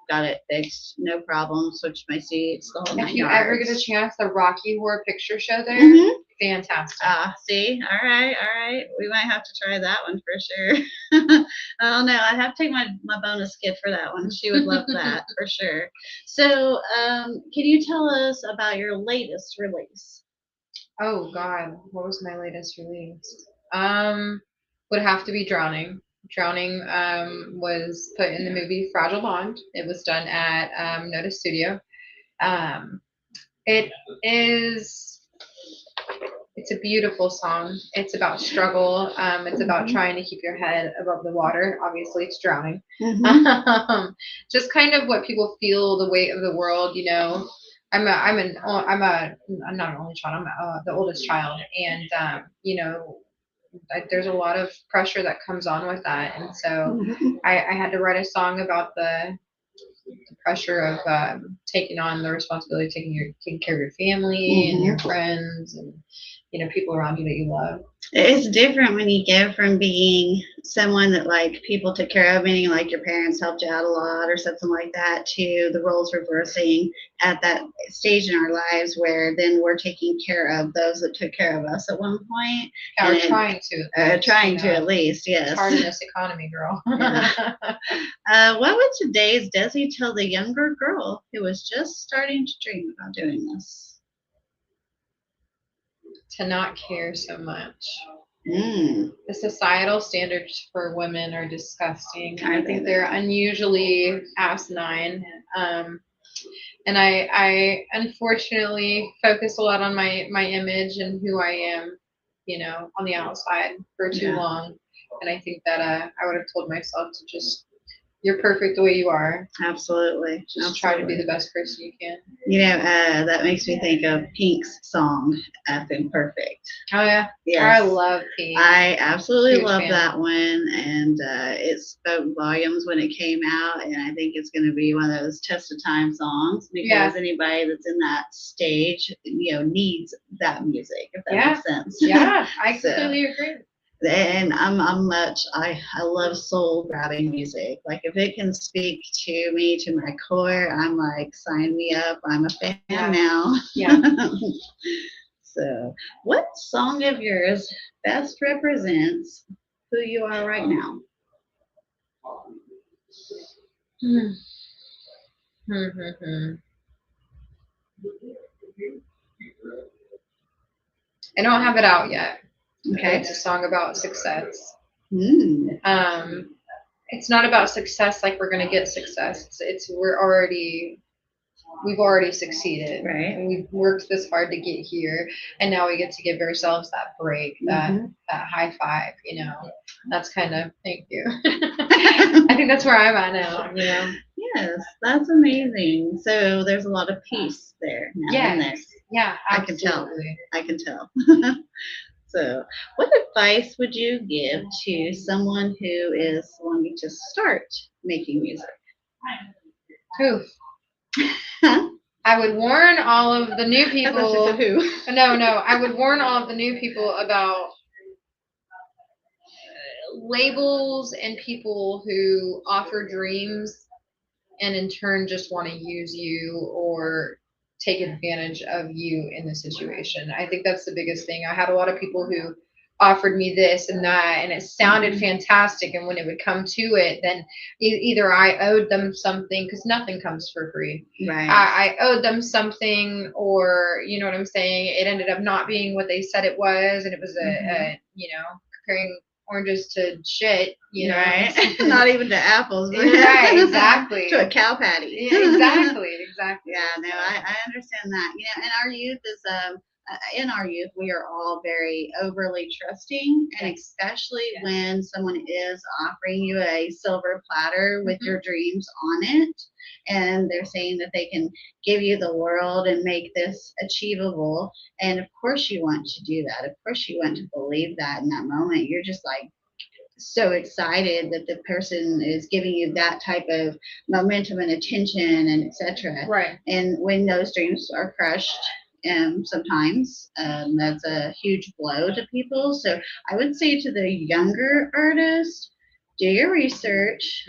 got it fixed. No problem. Switched my seats. The whole 9 if you yards. ever get a chance, the Rocky Horror Picture Show there, fantastic. See? All right. We might have to try that one for sure. Oh, no. I'd have to take my bonus gift for that one. She would love that for sure. So, can you tell us about your latest release? Oh, God. What was my latest release? Would have to be Drowning. Drowning was put in the movie Fragile Bond. It was done at Notice Studio. It's a beautiful song. It's about struggle. It's about trying to keep your head above the water. Obviously, it's drowning. Just kind of what people feel, the weight of the world. You know, I'm not an only child. I'm the oldest child, and you know, there's a lot of pressure that comes on with that, and so I had to write a song about the pressure of taking on the responsibility of taking care of your family and your friends and you know people around you that you love. It's different when you go from being someone that like people took care of, meaning like your parents helped you out a lot or something like that, to the roles reversing at that stage in our lives where then we're taking care of those that took care of us at one point. Or trying to at least, yes. It's hard in this economy, girl. What would today's Dezii tell the younger girl who was just starting to dream about doing this? To not care so much. The societal standards for women are disgusting. I think they're unusually asinine. And I unfortunately focus a lot on my image and who I am, on the outside for too Yeah. long. And I think that I would have told myself to just, you're perfect the way you are. Absolutely. Just try to be the best person you can. That makes me think of Pink's song, Effing Perfect. Oh yeah. Yes. I love Pink. I absolutely Huge love fan. that one, and it spoke volumes when it came out, and I think it's going to be one of those test of time songs because Yeah. anybody that's in that stage, needs that music, if that Yeah. makes sense. Yeah, I So- completely agree. And I love soul grabbing music. Like if it can speak to me, to my core, I'm like, sign me up. I'm a fan Yeah. now. Yeah. So, what song of yours best represents who you are right now? I don't have it out yet. Okay. It's a song about success. Mm. It's not about success like we're gonna get success. It's we've already succeeded. Right. And we've worked this hard to get here, and now we get to give ourselves that break, that high five. That's kind of, thank you. I think that's where I'm at now. Yes, that's amazing. So there's a lot of peace there now in there. Yeah, I can tell. absolutely. I can tell. So, what advice would you give to someone who is wanting to start making music? Oof. I would warn all of the new I thought you people. said who. No, I would warn all of the new people about labels and people who offer dreams and in turn just want to use you or take advantage of you in the situation. I think that's the biggest thing. I had a lot of people who offered me this and that, and it sounded fantastic. And when it would come to it, then either I owed them something, because nothing comes for free. Right. I owed them something, or you know what I'm saying? It ended up not being what they said it was, and it was a comparing oranges to shit, Right. Not even to apples. But Right, exactly. To a cow patty. Yeah, exactly. Yeah, no, I understand that. And our youth is in our youth we are all very overly trusting, and especially when someone is offering you a silver platter with your dreams on it, and they're saying that they can give you the world and make this achievable. And of course you want to do that. Of course you want to believe that in that moment. You're just like so excited that the person is giving you that type of momentum and attention and etc. Right. And when those dreams are crushed, sometimes that's a huge blow to people. So I would say to the younger artists, do your research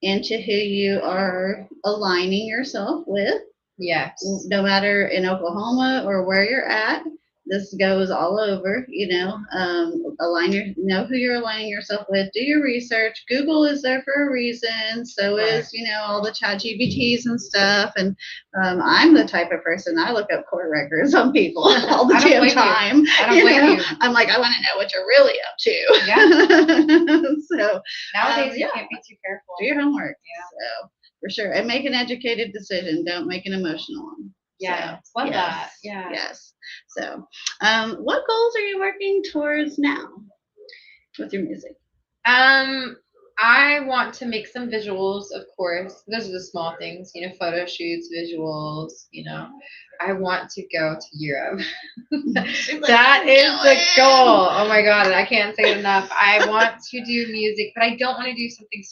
into who you are aligning yourself with. Yes. No matter in Oklahoma or where you're at. This goes all over, know who you're aligning yourself with, do your research. Google is there for a reason. So is, all the chat GPTs and stuff. And I'm the type of person, I look up court records on people all the damn time. I don't blame you. I'm like, I want to know what you're really up to. Yeah. So nowadays you can't be too careful. Do your homework. Yeah. So for sure. And make an educated decision. Don't make an emotional one. Yeah. So, Love that. Yeah. Yes. So, what goals are you working towards now with your music? I want to make some visuals, of course. Those are the small things, photo shoots, visuals, I want to go to Europe. That is the goal. Oh my God, I can't say it enough. I want to do music, but I don't want to do something.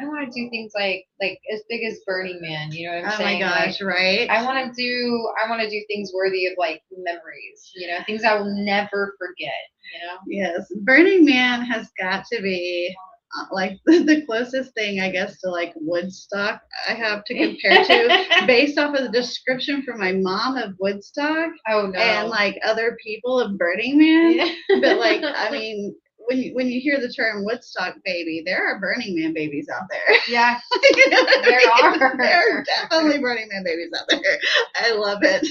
I want to do things like as big as Burning Man. You know what I'm saying? Oh my gosh, right? I want to do things worthy of memories. Things I will never forget. Yes, Burning Man has got to be the closest thing, I guess, to Woodstock I have to compare to, based off of the description from my mom of Woodstock. Oh no. And other people of Burning Man. Yeah. But I mean, when you hear the term Woodstock baby, there are Burning Man babies out there. Yeah. There are. There are definitely Burning Man babies out there. I love it.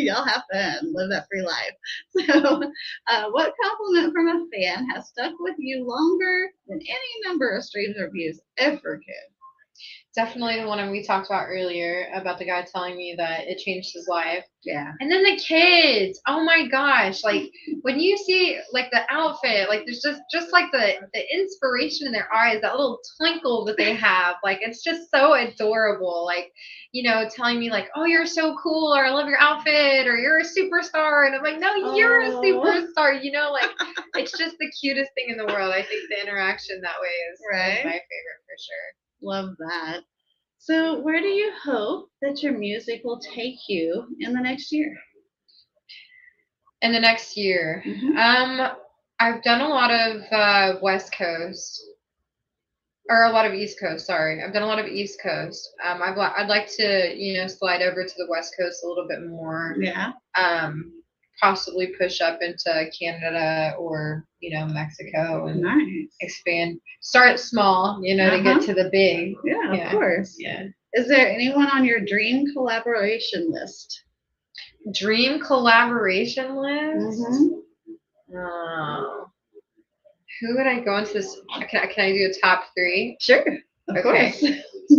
Y'all have fun. Live that free life. So, what compliment from a fan has stuck with you longer than any number of streams or views ever could? Definitely the one we talked about earlier about the guy telling me that it changed his life. Yeah. And then the kids, oh my gosh, like when you see like the outfit, like there's just like the inspiration in their eyes, that little twinkle that they have, like it's just so adorable. Like, you know, telling me like, oh, you're so cool, or I love your outfit, or you're a superstar, and I'm like, no, you're a superstar. You know, like it's just the cutest thing in the world. I think the interaction that way is my favorite for sure. Love that. So, where do you hope that your music will take you in the next year? In the next year, I've done a lot of West Coast, or a lot of East Coast. Sorry, I've done a lot of East Coast. I'd like to, you know, slide over to the West Coast a little bit more. Yeah. Possibly push up into Canada or, you know, Mexico and expand. Start small, you know, to get to the big. Yeah, of course. Yeah. Is there anyone on your dream collaboration list? Dream collaboration list? Who would I go into this? Can I do a top 3? Sure. Of course.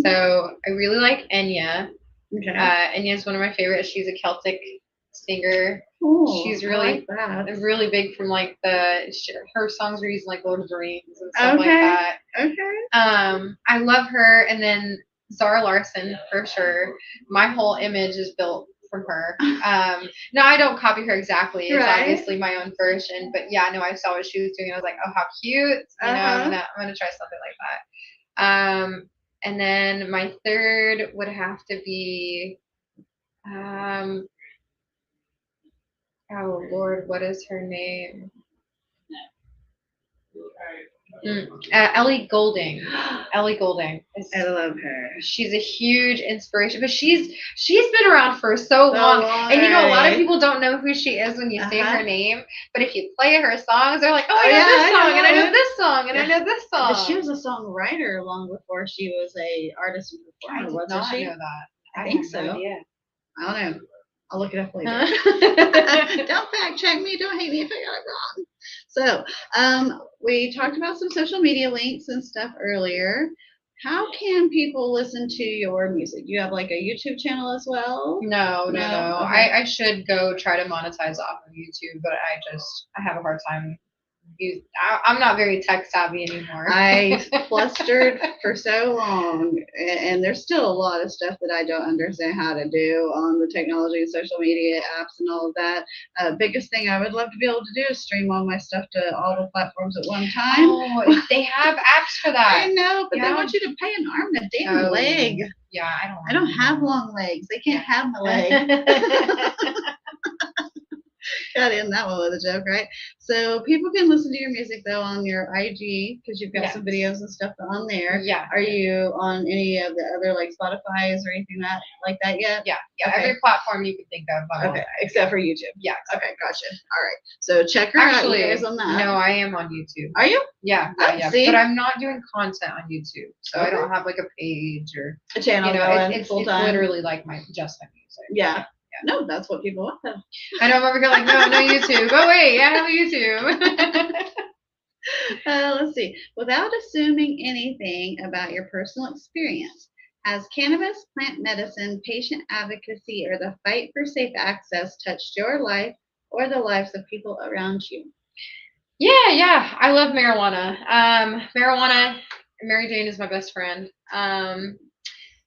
So I really like Enya. Okay. Enya is one of my favorites. She's a Celtic singer. Ooh, She's really really big from like her songs are using like Lord of the Rings and stuff like that. Okay. I love her, and then Zara Larsson for sure. My whole image is built from her. No, I don't copy her exactly. It's obviously my own version, but yeah, no, I saw what she was doing. I was like, oh, how cute! You know, I'm gonna try something like that. And then my third would have to be, oh Lord, what is her name? Ellie Goulding. Ellie Goulding. I love her. She's a huge inspiration, but she's been around for so long. And you know, a lot of people don't know who she is when you say her name, but if you play her songs, they're like, oh, I know this song, and I know this song, and I know this song. But she was a songwriter long before she was a artist and performer, wasn't she? I know that. I think so. No idea. I don't know. I'll look it up later. Don't fact check me. Don't hate me if I got it wrong. So, we talked about some social media links and stuff earlier. How can people listen to your music? Do you have like a YouTube channel as well? No. Okay. I should go try to monetize off of YouTube, but I have a hard time. I'm not very tech savvy anymore. I flustered for so long, and there's still a lot of stuff that I don't understand how to do on the technology and social media apps and all of that. Biggest thing I would love to be able to do is stream all my stuff to all the platforms at one time. Oh, they have apps for that. I know, but they want you to pay an arm and a damn leg. Yeah, I don't have long legs. They can't have my leg. Got in that one with a joke, right? So people can listen to your music though on your IG because you've got some videos and stuff on there. Yeah. Are you on any of the other like Spotify's or anything like that yet? Yeah. Okay. Every platform you can think of. Okay, except for YouTube. Yeah. Okay, gotcha. All right. So check her out, you guys, on that. No, I am on YouTube. Are you? Yeah. See? But I'm not doing content on YouTube, so I don't have like a page or a channel. You know, it's literally like just my music. Yeah. No, that's what people want though. I know I'm over here like, no YouTube. Oh wait, I have a YouTube. Let's see. Without assuming anything about your personal experience, has cannabis, plant medicine, patient advocacy, or the fight for safe access touched your life or the lives of people around you? Yeah. I love marijuana. Mary Jane is my best friend. I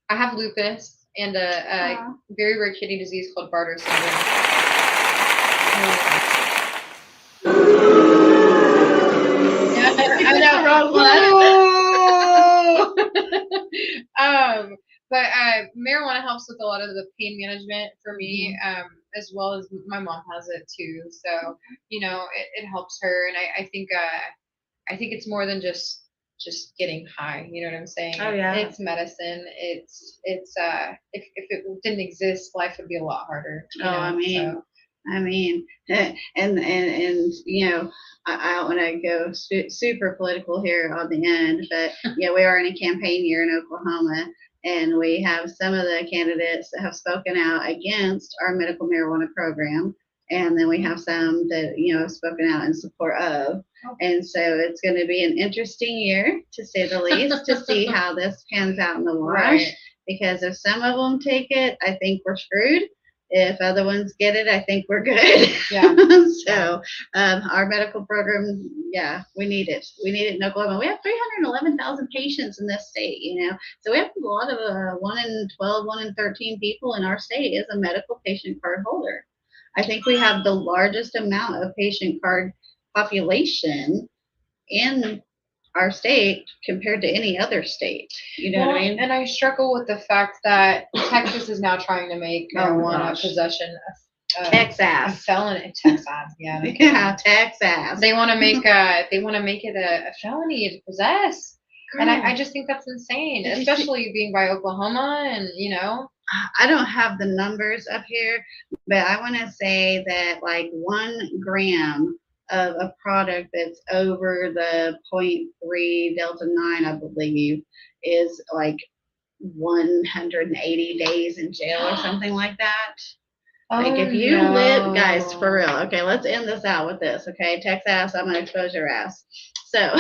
have lupus and a very rare kidney disease called Bartter syndrome. I know. But marijuana helps with a lot of the pain management for me, as well as my mom has it too. So, you know, it helps her, and I think it's more than just getting high. You know what I'm saying? Oh yeah. It's medicine. It's if it didn't exist, life would be a lot harder. I mean, and you know, I don't want to go super political here on the end, but yeah, we are in a campaign year in Oklahoma, and we have some of the candidates that have spoken out against our medical marijuana program, and then we have some that, you know, have spoken out in support of. And so it's going to be an interesting year, to say the least, to see how this pans out in the wash. Right. Because if some of them take it, I think we're screwed. If other ones get it, I think we're good. Yeah. So our medical program, yeah, we need it. We need it in Oklahoma. We have 311,000 patients in this state, you know. So we have a lot of 1 in 12, 1 in 13 people in our state is a medical patient card holder. I think we have the largest amount of patient card population in our state compared to any other state. You know what I mean? And I struggle with the fact that Texas is now trying to make Oh my marijuana gosh. possession a Texas. felony in Texas. Yeah. Yeah, Texas. They want to make it a felony to possess. And I just think that's insane, Did you see- especially being by Oklahoma and, you know. I don't have the numbers up here, but I want to say that like 1 gram of a product that's over the 0.3 delta 9, I believe, is like 180 days in jail or something like that. Like if you live, guys, for real. Okay, let's end this out with this. Okay, Texas, I'm gonna expose your ass. So,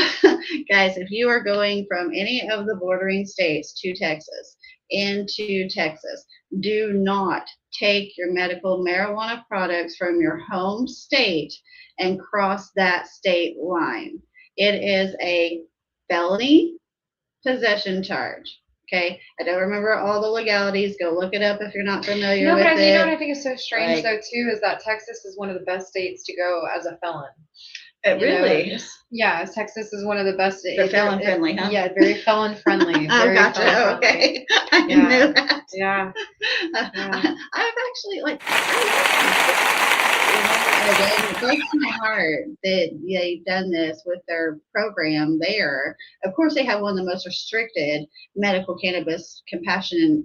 guys, if you are going from any of the bordering states to Texas, into Texas, do not take your medical marijuana products from your home state and cross that state line. It is a felony possession charge. Okay, I don't remember all the legalities. Go look it up if you're not familiar No, with but it. you know what I think is so strange Like- though too is that Texas is one of the best states to go as a felon. It You know, really is. Yeah, Texas is one of the best. They're felon friendly, huh? Yeah, very felon friendly. Oh, Very gotcha. felon friendly. Okay, I didn't Yeah. know that. Yeah. I've actually like. It breaks my heart that they've done this with their program there. Of course, they have one of the most restricted medical cannabis compassionate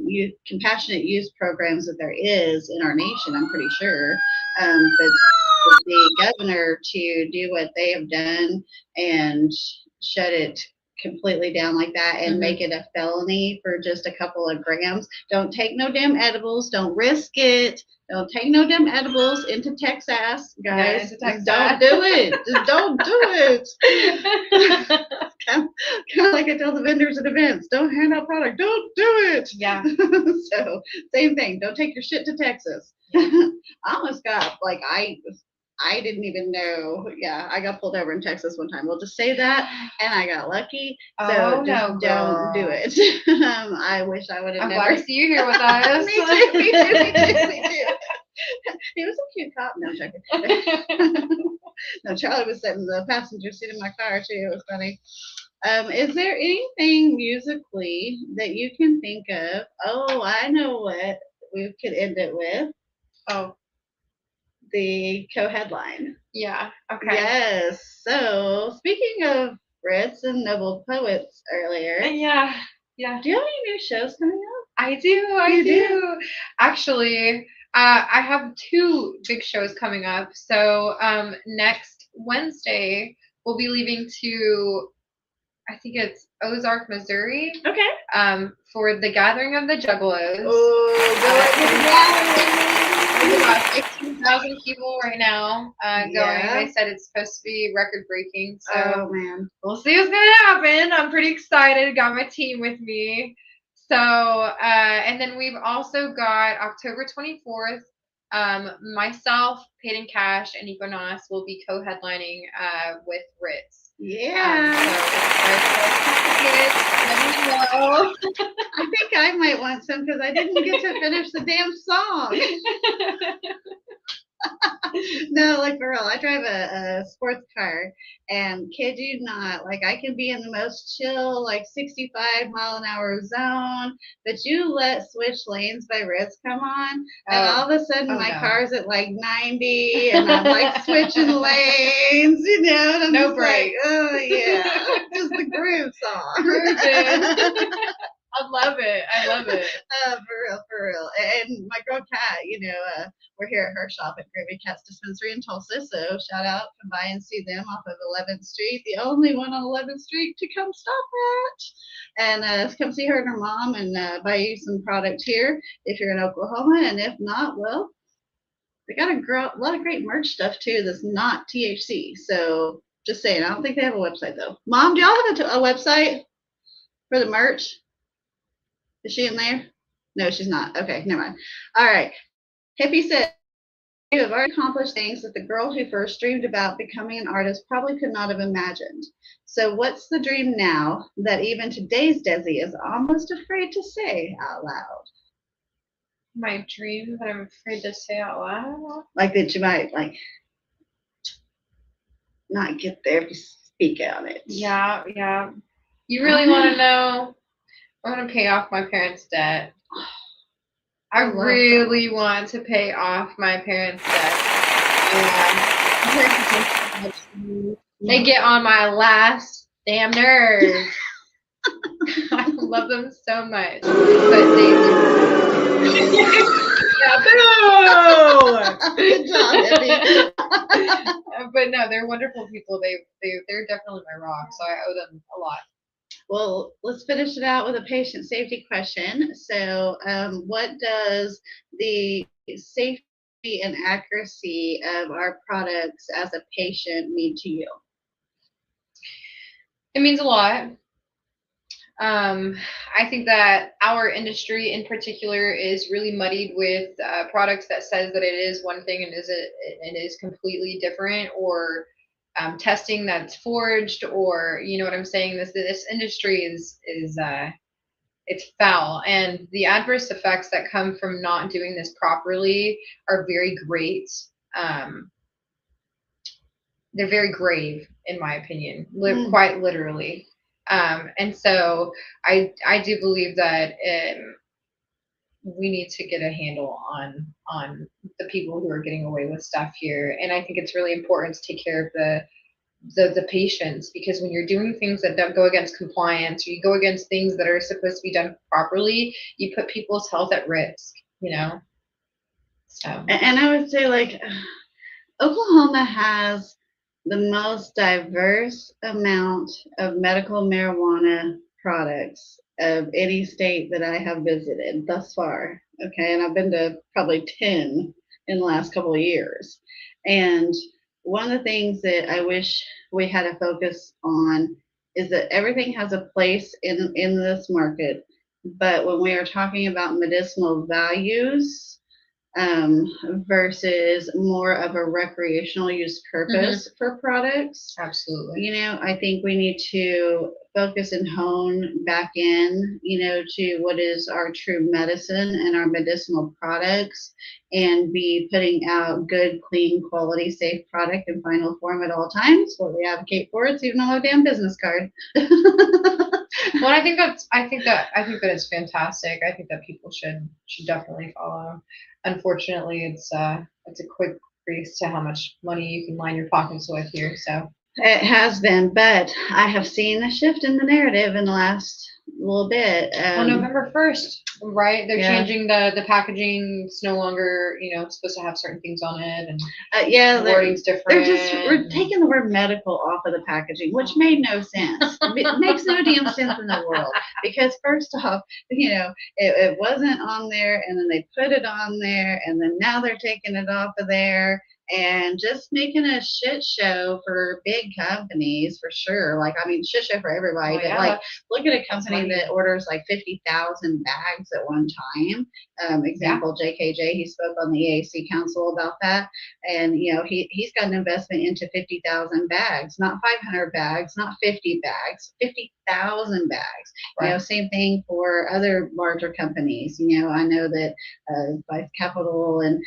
use programs that there is in our nation. I'm pretty sure, but for the governor to do what they have done and shut it completely down like that and make it a felony for just a couple of grams. Don't take no damn edibles. Don't risk it. Don't take no damn edibles into Texas, guys. into Texas. Don't do it. Just don't do it. kind of like I tell the vendors at events, don't hand out product. Don't do it. Yeah. So same thing. Don't take your shit to Texas. I almost got like I didn't even know. Yeah, I got pulled over in Texas one time. We'll just say that, and I got lucky. So Oh, just no, don't do girl. it. I wish I would have I'm never. glad to see you here with us. Me too. Me too. Me too. Me too. He was a cute cop. No, I'm joking. No, Charlie was sitting in the passenger seat of my car too. It was funny. Is there anything musically that you can think of? Oh, I know what we could end it with. Oh, The co-headline. yeah. Okay. Yes. So speaking of Brits and noble poets earlier, Yeah. Yeah. do you have any new shows coming up? I do. I You do. Actually, I have 2 big shows coming up. So next Wednesday, we'll be leaving to, I think it's Ozark, Missouri, Okay. for the Gathering of the Juggalos. There's about 16,000 people right now going. Yeah. They said it's supposed to be record breaking. So Oh man. we'll see what's gonna happen. I'm pretty excited. Got my team with me. So and then we've also got October 24th. Myself, Peyton Cash, and Econos will be co-headlining with Ritz. Yeah. So let me know. I think I might want some because I didn't get to finish the damn song. No, like for real, I drive a sports car, and kid you not, like I can be in the most chill, like 65-mile-an-hour zone, but you let Switch Lanes by Ritz come on, and all of a sudden my no. car's at like 90, and I'm like switching lanes, you know, and I'm No just break. like, oh yeah, just the groove song. Grooving. I love it. I love it. For real. And my girl Kat, you know, we're here at her shop at Gravy Cat's Dispensary in Tulsa. So shout out, come by and see them off of 11th Street, the only one on 11th Street to come stop at. And come see her and her mom and buy you some product here if you're in Oklahoma. And if not, well, they got a lot of great merch stuff too that's not THC. So Just saying. I don't think they have a website though. Mom, do y'all have a website for the merch? Is she in there? No, she's not. Okay, never mind. All right. Hippie said, you have already accomplished things that the girl who first dreamed about becoming an artist probably could not have imagined. So what's the dream now that even today's Dezii is almost afraid to say out loud? My dream that I'm afraid to say out loud. Like that you might like not get there if you speak on it. Yeah. You really want to know? I want to pay off my parents' debt. I really want to pay off my parents' debt. They get on my last damn nerves. I love them so much, but they. Yeah, Good job, Hippie. but no, they're wonderful people. They're definitely my rock, so I owe them a lot. Well, let's finish it out with a patient safety question. So, what does the safety and accuracy of our products as a patient mean to you? It means a lot. I think that our industry in particular is really muddied with products that says that it is one thing and it is completely different, or testing that's forged, or you know what I'm saying. This industry is it's foul, and the adverse effects that come from not doing this properly are very great. They're very grave, in my opinion, quite literally. And so I do believe that we need to get a handle on the people who are getting away with stuff here. And I think it's really important to take care of the patients, because when you're doing things that don't go against compliance, or you go against things that are supposed to be done properly, you put people's health at risk, you know? So. And I would say, like, Oklahoma has the most diverse amount of medical marijuana products of any state that I have visited thus far. Okay, and I've been to probably 10 in the last couple of years. And one of the things that I wish we had a focus on is that everything has a place in this market, but when we are talking about medicinal values, versus more of a recreational use purpose for products. Absolutely. You know, I think we need to focus and hone back in, you know, to what is our true medicine and our medicinal products, and be putting out good, clean, quality, safe product in final form at all times. What we advocate for, it's even on a damn business card. Well, I think that it's fantastic. I think that people should definitely follow. Unfortunately, it's a quick grease to how much money you can line your pockets with here. So it has been, but I have seen a shift in the narrative in the last little bit. Well, November 1st, right? They're changing the packaging. It's no longer, you know, supposed to have certain things on it, and the wording's different. We're taking the word medical off of the packaging, which made no sense. It makes no damn sense in the world, because first off, you know, it wasn't on there, and then they put it on there, and then now they're taking it off of there. And just making a shit show for big companies, for sure. Like, I mean, shit show for everybody. But like, look at a company that orders like 50,000 bags at one time. Example, JKJ, he spoke on the AAC Council about that. And, you know, he's got an investment into 50,000 bags, not 500 bags, not 50 bags, 50,000 bags. Right. You know, same thing for other larger companies. You know, I know that Life Capital and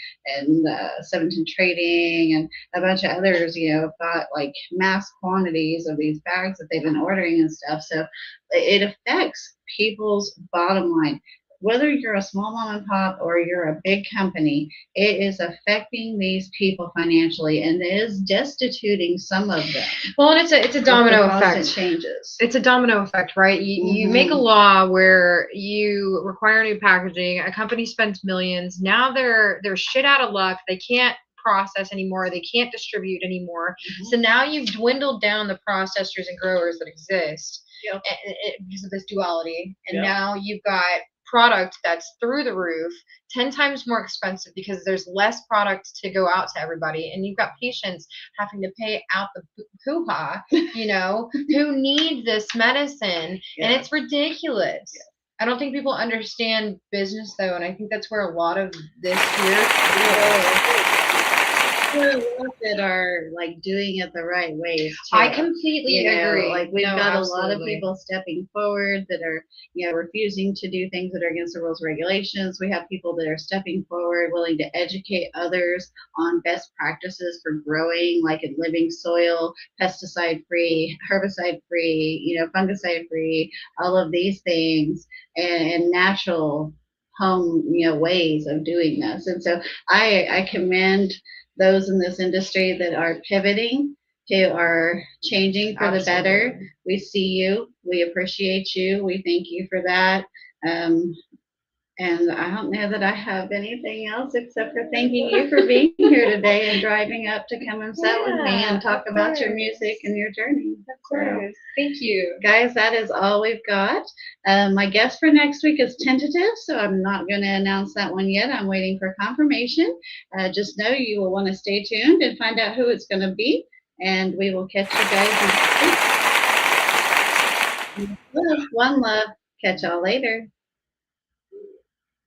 17 Trading and a bunch of others, you know, got like mass quantities of these bags that they've been ordering and stuff. So it affects people's bottom line. Whether you're a small mom and pop or you're a big company, it is affecting these people financially, and it is destituting some of them. Well, and it's a domino effect. Changes. It's a domino effect, right? You make a law where you require new packaging. A company spends millions. Now they're shit out of luck. They can't process anymore. They can't distribute anymore. So now you've dwindled down the processors and growers that exist because of this duality. And now you've got product that's through the roof, 10 times more expensive because there's less product to go out to everybody. And you've got patients having to pay out the hoo-ha, you know, who need this medicine. And it's ridiculous. I don't think people understand business though. And I think that's where a lot of this here that are like doing it the right ways too. I completely agree. Like we've No, got a lot of absolutely. people stepping forward that are, you know, refusing to do things that are against the rules and regulations. We have people that are stepping forward, willing to educate others on best practices for growing, like in living soil, pesticide free, herbicide free, you know, fungicide free, all of these things, and natural home, you know, ways of doing this. And so I commend those in this industry that are pivoting, who are changing for the better. We see you. We appreciate you. We thank you for that. And I don't know that I have anything else except for thanking you for being here today and driving up to come and sit with me and talk about your music and your journey. Of course. Thank you. Guys, that is all we've got. My guest for next week is tentative, so I'm not going to announce that one yet. I'm waiting for confirmation. Just know you will want to stay tuned and find out who it's going to be, and we will catch you guys next week. One love. Catch y'all later.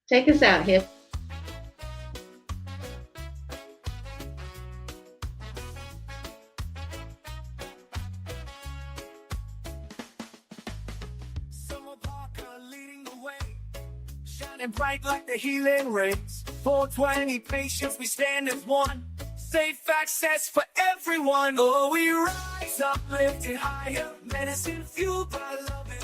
Take us out, Hip. Summer Parker leading the way, shining bright like the healing rays. 420 patients, we stand as one. Safe access for everyone. Oh, we rise up, lifted higher. Medicine fueled by love and